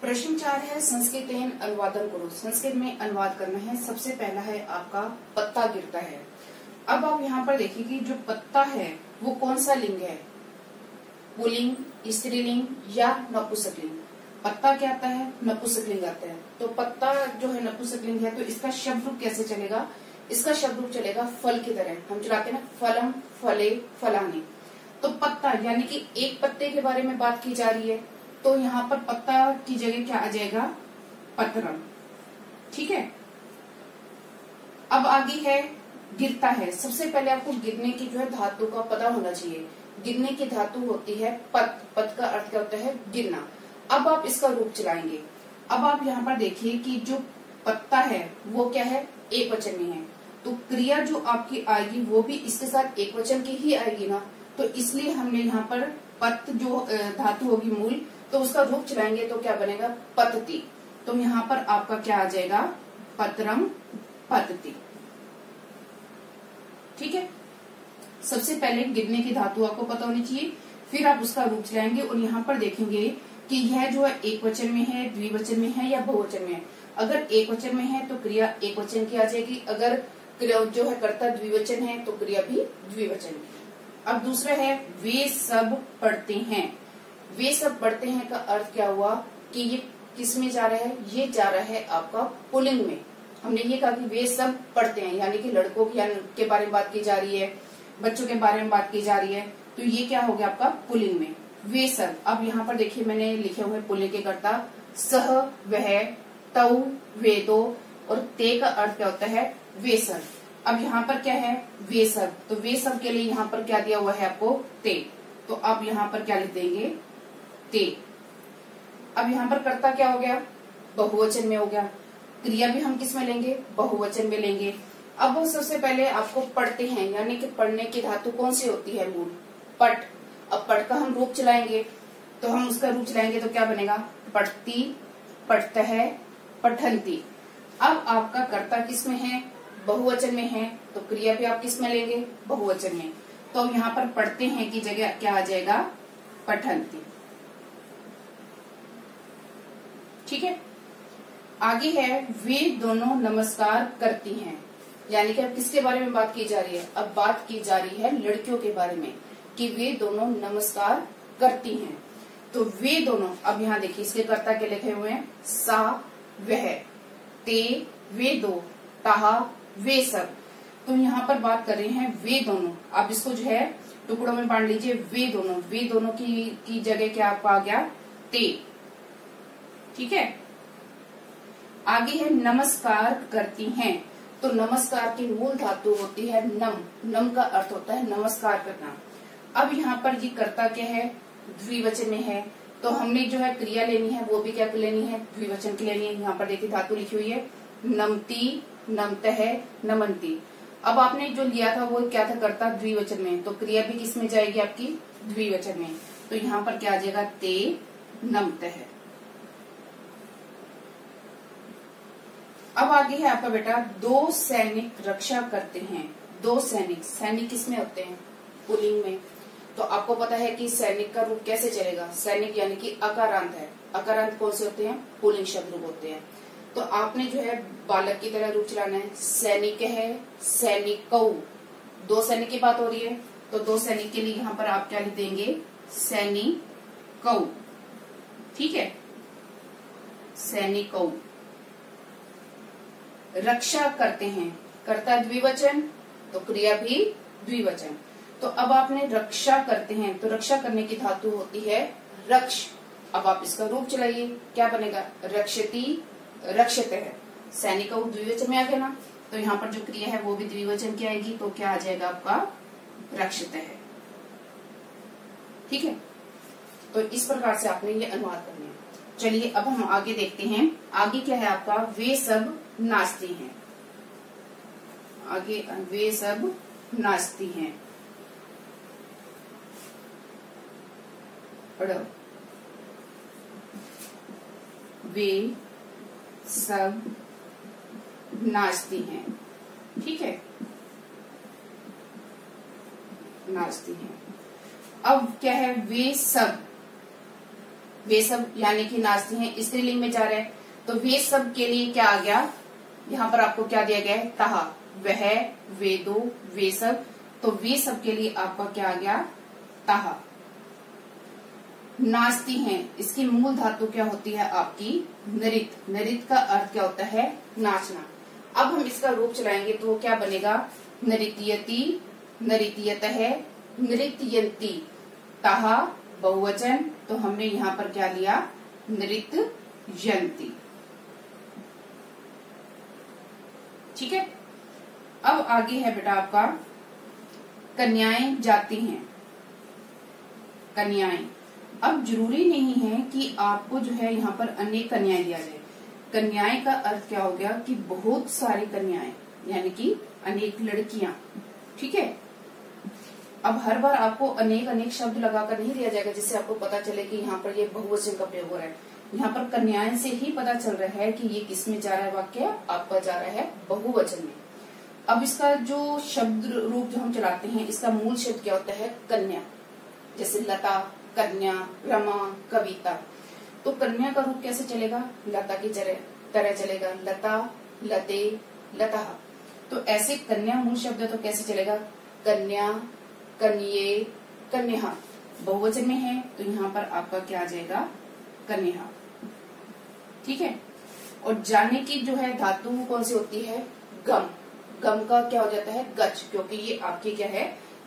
प्रश्न 4 है संस्कृतेन अनुवादन करो। संस्कृत में अनुवाद करना है। सबसे पहला है आपका पत्ता गिरता है। अब आप यहाँ पर देखिए कि जो पत्ता है वो कौन सा लिंग है, पुल्लिंग, स्त्रीलिंग या नपुंसकलिंग। पत्ता क्या आता है, नपुंसकलिंग आता है। तो पत्ता जो है नपुंसकलिंग है, तो इसका शब्द रूप कैसे चलेगा, इसका शब्द रूप चलेगा फल की तरह। हम चलाते हैं ना, फलम, फले, फलाने। तो पत्ता यानी कि एक पत्ते के बारे में बात की जा रही है, तो यहाँ पर पत्ता की जगह क्या आ जाएगा, पत्रम। ठीक है। अब आगे है गिरता है। सबसे पहले आपको गिरने की जो है धातु का पता होना चाहिए। गिरने की धातु होती है पत। पत का अर्थ क्या होता है, गिरना। अब आप इसका रूप चलाएंगे। अब आप यहाँ पर देखिए कि जो पत्ता है वो क्या है, एक वचन में है, तो क्रिया जो आपकी आएगी वो भी इसके साथ एक वचन की ही आएगी ना। तो इसलिए हमने यहाँ पर पत जो धातु होगी मूल, तो उसका रूप चलाएंगे तो क्या बनेगा, पतति। तो यहाँ पर आपका क्या आ जाएगा, पत्रम, पतति। ठीक है। सबसे पहले गिरने की धातु आपको पता होनी चाहिए, फिर आप उसका रूप चलाएंगे और यहाँ पर देखेंगे कि यह जो है एक वचन में है, द्विवचन में है या बहुवचन में है। अगर एक वचन में है तो क्रिया एक वचन की आ जाएगी। अगर क्रिया जो है कर्ता द्विवचन है तो क्रिया भी द्विवचन की। अब दूसरा है वे सब पढ़ते हैं। वे सब पढ़ते हैं का अर्थ क्या हुआ कि ये किस में जा रहा है, ये जा रहा है आपका पुल्लिंग में। हमने ये कहा कि वे सब पढ़ते हैं, यानी कि लड़कों के बारे में बात की जा रही है, बच्चों के बारे में बात की जा रही है, तो ये क्या हो गया आपका पुल्लिंग में, वे सब। अब यहाँ पर देखिए मैंने लिखे हुए पुल्लिंग के कर्ता सह, वह, तऊ, वेदो, और ते का अर्थ क्या होता है, वे सब। अब यहाँ पर क्या है, वे सब, तो वे सब के लिए यहाँ पर क्या दिया हुआ है आपको, ते। तो अब यहाँ पर क्या लिख देंगे, ते। अब यहाँ पर कर्ता क्या हो गया, बहुवचन में हो गया। क्रिया भी हम किस में लेंगे, बहुवचन में लेंगे। अब सबसे पहले आपको पढ़ते हैं, यानी कि पढ़ने की धातु कौन सी होती है, मूल, पट। अब पट का हम रूप चलाएंगे, तो हम उसका रूप चलाएंगे तो क्या बनेगा, पढ़ती, पढ़तः, पठन्ति। अब आपका कर्ता किस में है, बहुवचन में है, तो क्रिया भी आप किस में लेंगे, बहुवचन में। तो यहाँ पर पढ़ते हैं की जगह क्या आ जाएगा, पठन्ति। ठीक है। आगे है वे दोनों नमस्कार करती हैं, यानी कि अब किसके बारे में बात की जा रही है, अब बात की जा रही है लड़कियों के बारे में कि वे दोनों नमस्कार करती हैं। तो वे दोनों, अब यहाँ देखिए इसके कर्ता के लिखे हुए हैं सा, वह, ते, वे दो, ताहा, वे सब। तो यहाँ पर बात कर रहे हैं वे दोनों। अब इसको जो है टुकड़ों में बांट लीजिए। वे दोनों, वे दोनों की जगह क्या आपका आ गया, ते। ठीक है। आगे है नमस्कार करती हैं। तो नमस्कार की मूल धातु होती है नम। नम का अर्थ होता है नमस्कार करना। अब यहाँ पर ये कर्ता क्या है, द्विवचन में है, तो हमने जो है क्रिया लेनी है वो भी क्या लेनी है, द्विवचन की लेनी है। यहाँ पर देखिए धातु लिखी हुई है नमती, नमतः, नमंती। अब आपने जो लिया था वो क्या था, कर्ता द्विवचन में, तो क्रिया भी किस में जाएगी आपकी, द्विवचन में। तो यहाँ पर क्या आ जाएगा, ते, नमतः। अब आगे है आपका बेटा दो सैनिक रक्षा करते हैं। दो सैनिक, सैनिक किसमें होते हैं, पुल्लिंग में। तो आपको पता है कि सैनिक का रूप कैसे चलेगा, सैनिक यानी कि अकारांत है। अकारांत कौन से होते हैं, पुल्लिंग शब्द रूप होते हैं। तो आपने जो है बालक की तरह रूप चलाना है। सैनिक है, सैनिकौ, दो सैनिक की बात हो रही है, तो दो सैनिक के लिए यहाँ पर आप क्या लिख देंगे, सैनिकौ। ठीक है, सैनिकौ। रक्षा करते हैं, कर्ता द्विवचन, तो क्रिया भी द्विवचन। तो अब आपने रक्षा करते हैं, तो रक्षा करने की धातु होती है रक्ष। अब आप इसका रूप चलाइए, क्या बनेगा, रक्षति, रक्षतः। सैनिक द्विवचन में आ गया ना, तो यहाँ पर जो क्रिया है वो भी द्विवचन की आएगी, तो क्या आ जाएगा आपका, रक्षतः। ठीक है। तो इस प्रकार से आपने ये अनुवाद करना है। चलिए अब हम आगे देखते हैं। आगे क्या है आपका, वे सब नाचती हैं। आगे वे सब नाचती हैं, पढ़ो, वे सब नाचती हैं। ठीक है, नाचती हैं। अब क्या है, वे सब, वे सब यानी कि नाचती हैं स्त्रीलिंग में जा रहे हैं, तो वे सब के लिए क्या आ गया, यहाँ पर आपको क्या दिया गया है, तहा। वह, वे दो, वे सब, तो वे सब के लिए आपका क्या आ गया, तहा। नाचती हैं, इसकी मूल धातु क्या होती है आपकी, नृत। नृत का अर्थ क्या होता है, नाचना। अब हम इसका रूप चलाएंगे तो वो क्या बनेगा, नृत्यति, नृत्यतः, नृत्यन्ति। तहा बहुवचन, तो हमने यहाँ पर क्या लिया, नृत्यन्ति। ठीक है। अब आगे है बेटा आपका कन्याएं जाती हैं। कन्याएं, अब जरूरी नहीं है कि आपको जो है यहाँ पर अनेक कन्याएं दिया जाए। कन्याएं का अर्थ क्या हो गया कि बहुत सारी कन्याएं, यानी कि अनेक लड़कियां। ठीक है। अब हर बार आपको अनेक अनेक शब्द लगाकर नहीं दिया जाएगा जिससे आपको पता चले कि यहाँ पर ये बहुवचन का प्रयोग हो रहा है। यहाँ पर कन्याएं से ही पता चल रहा है कि ये किस में जा रहा है, वाक्य आपका जा रहा है बहुवचन में। अब इसका जो शब्द रूप जो हम चलाते हैं, इसका मूल शब्द क्या होता है, कन्या। जैसे लता, कन्या, रमा, कविता। तो कन्या का रूप कैसे चलेगा, लता की तरह चलेगा, लता, लते, लता। तो ऐसे कन्या मूल शब्द है तो कैसे चलेगा, कन्या, कन्ये, कन्या। बहुवचन में है तो यहाँ पर आपका क्या आ जाएगा, कन्या। ठीक है। और जाने की जो है धातु कौन सी होती है, गम। गम का क्या हो जाता है, गच, क्योंकि ये आपकी क्या है,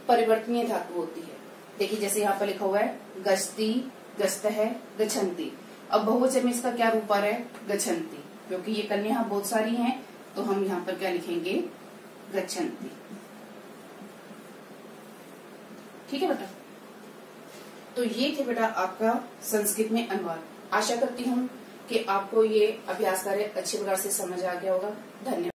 परिवर्तनीय धातु होती है। देखिए जैसे यहाँ पर लिखा हुआ है गच्छति, गच्छतः, गच्छन्ति। अब बहुवचन में इसका क्या रूप आ रहा है, गच्छन्ति, क्योंकि ये कन्या बहुत सारी हैं तो हम यहाँ पर क्या लिखेंगे, गच्छन्ति। ठीक है बेटा। तो ये थे बेटा आपका संस्कृत में अनुवाद। आशा करती हूँ कि आपको ये अभ्यास कार्य अच्छी प्रकार से समझ आ गया होगा। धन्यवाद।